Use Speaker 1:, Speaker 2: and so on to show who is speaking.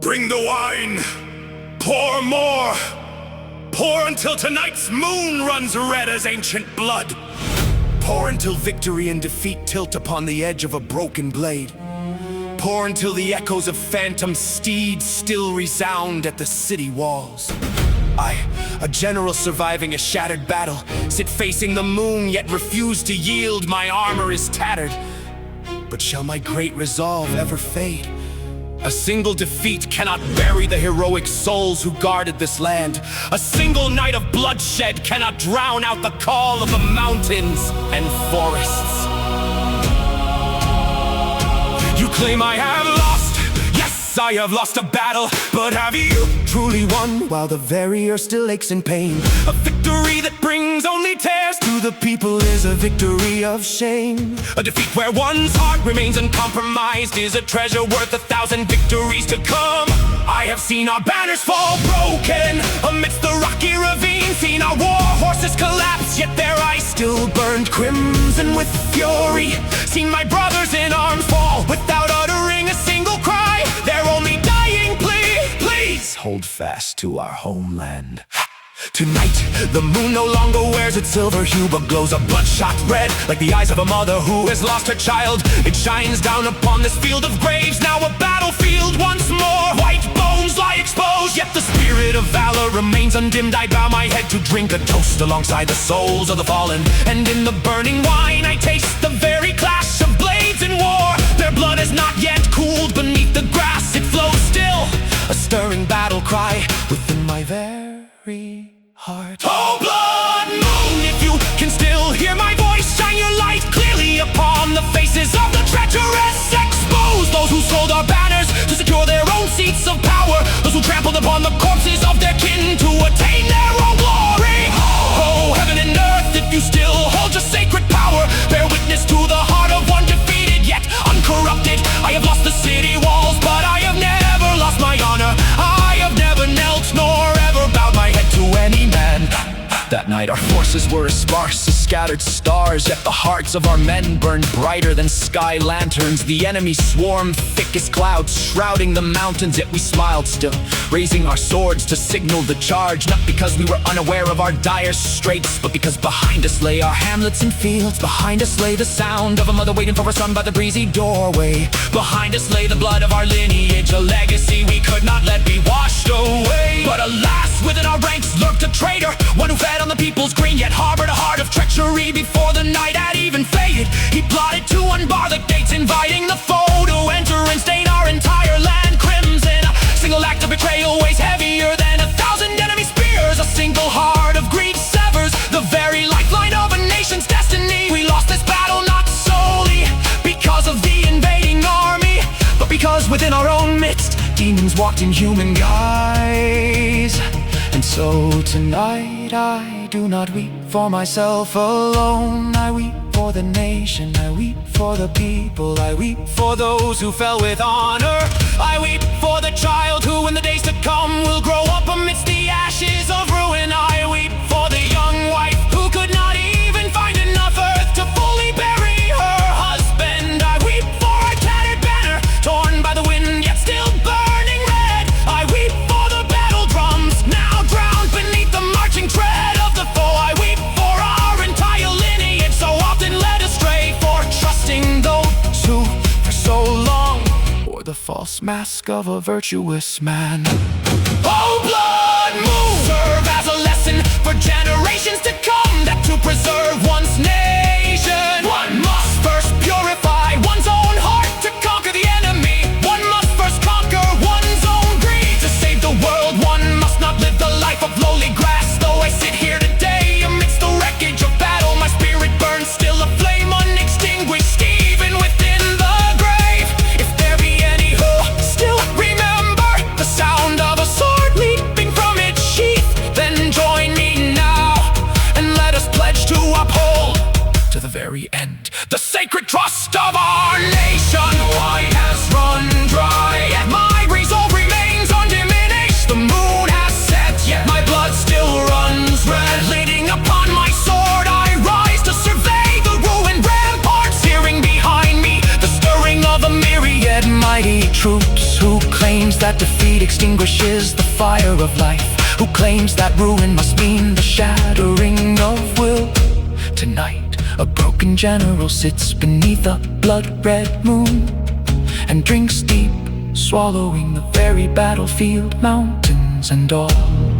Speaker 1: Bring the wine, pour more. Pour until tonight's moon runs red as ancient blood. Pour until victory and defeat tilt upon the edge of a broken blade. Pour until the echoes of phantom steeds still resound at the city walls. I, a general surviving a shattered battle, sit facing the moon yet refuse to yield. My armor is tattered, but shall my great resolve ever fade? A single defeat cannot bury the heroic souls who guarded this land. A single night of bloodshed cannot drown out the call of the mountains and forests. You claim I have lost. Yes, I have lost a battle. But have you truly won while the very earth still aches in pain? A victory that brings only tears to the people is a victory of shame. A defeat where one's heart remains uncompromised is a treasure worth 1,000 victories to come. I have seen our banners fall broken amidst the rocky ravine, seen our war horses collapse, yet their eyes still burned crimson with fury. Seen my brothers in arms fall without uttering a single cry, their only dying plea: please hold fast to our homeland. Tonight, the moon no longer wears its silver hue, but glows a bloodshot red, like the eyes of a mother who has lost her child. It shines down upon this field of graves, now a battlefield once more. White bones lie exposed, yet the spirit of valor remains undimmed. I bow my head to drink a toast alongside the souls of the fallen, and in the burning wine I taste the very clash of blades in war. Their blood has not yet cooled beneath the grass, it flows still, a stirring battle cry within my very heart. Oh, blood moon, if you can still hear my voice, shine your light clearly upon the faces of the treacherous. Expose those who sold our banners to secure their own seats of power, those who trampled upon the corpses of their kin to attain their own glory. Oh, heaven and earth, if you still hold your sacred power, bear witness to the heart of one defeated yet uncorrupted. I have lost the city walls, but I have never lost my honor. I have never knelt nor ever bowed my head to any man. That night our forces were as sparse as scattered stars, yet the hearts of our men burned brighter than sky lanterns. The enemy swarmed thick as clouds, shrouding the mountains, yet we smiled still, raising our swords to signal the charge. Not because we were unaware of our dire straits, but because behind us lay our hamlets and fields. Behind us lay the sound of a mother waiting for her son by the breezy doorway. Behind us lay the blood of our lineage, a legacy we could not let be washed away. But alas, within our ranks lurked a traitor, one who fed on the people's green, yet harbored a heart of treachery. Before the night had even faded, he plotted to unbar the gates, inviting the foe to enter and stain our entire land crimson. A single act of betrayal weighs heavier than 1,000 enemy spears. A single heart of greed severs the very lifeline of a nation's destiny. We lost this battle not solely because of the invading army, but because within our own midst demons walked in human guise. And so tonight I do not weep for myself alone. I weep for the nation, I weep for the people, I weep for those who fell with honor. I weep for the child who in the days to come will grow up amidst the ashes of ruin. I weep for the young wife who could not even find enough earth to fully bury her husband. I weep for a tattered banner, torn by the wind yet still burning red. I weep for the battle drums, now drowned beneath the marching tread of the foe. I weep for our entire lineage, so often led astray, for trusting those who for so long wore the false mask of a virtuous man. Oh, blood moon, serve as a lesson for generations to come, that to preserve one's nation, one must first purify one's own heart. To conquer the enemy, one must first conquer one's own greed. To save the world, one must not live the life of lowly grass. Though I sit here today amidst the wreckage of battle, my spirit burns still, a flame unextinguished even within the grave. If there be any who still remember the sound of a sword leaping from its sheath, then join me now and let us pledge to uphold to the very end the sacred trust of our nation. Wine has run dry, yet my resolve remains undiminished. The moon has set, yet my blood still runs red. Leaning upon my sword, I rise to survey the ruined ramparts, hearing behind me the stirring of a myriad mighty troops who claim claims that defeat extinguishes the fire of life? Who claims that ruin must mean the shattering of will? Tonight, a broken general sits beneath a blood-red moon and drinks deep, swallowing the very battlefield, mountains and all.